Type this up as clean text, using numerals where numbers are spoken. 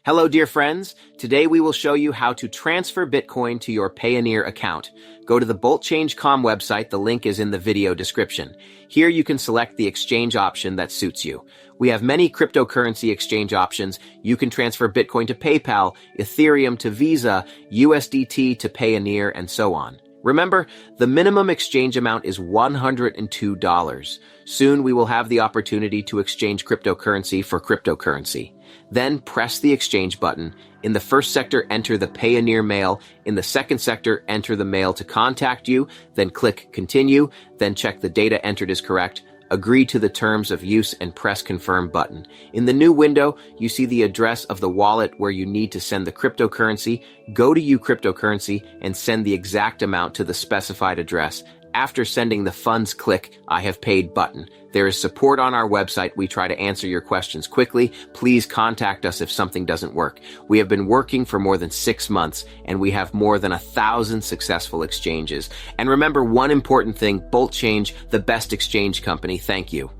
Hello, dear friends. Today we will show you how to transfer Bitcoin to your Payoneer account. Go to the BoltChange.com website. The link is in the video description. Here you can select the exchange option that suits you. We have many cryptocurrency exchange options. You can transfer Bitcoin to PayPal, Ethereum to Visa, USDT to Payoneer, and so on. Remember, the minimum exchange amount is $102. Soon we will have the opportunity to exchange cryptocurrency for cryptocurrency. Then press the exchange button. In the first sector, enter the Payoneer mail. In the second sector, enter the mail to contact you. Then click Continue. Then check the data entered is correct. Agree to the terms of use and press Confirm button. In the new window, you see the address of the wallet where you need to send the cryptocurrency. Go to You Cryptocurrency and send the exact amount to the specified address. After sending the funds, click I have paid button. There is support on our website. We try to answer your questions quickly. Please contact us if something doesn't work. We have been working for more than 6 months, and we have more than 1,000 successful exchanges. And remember one important thing, BoltChange, the best exchange company. Thank you.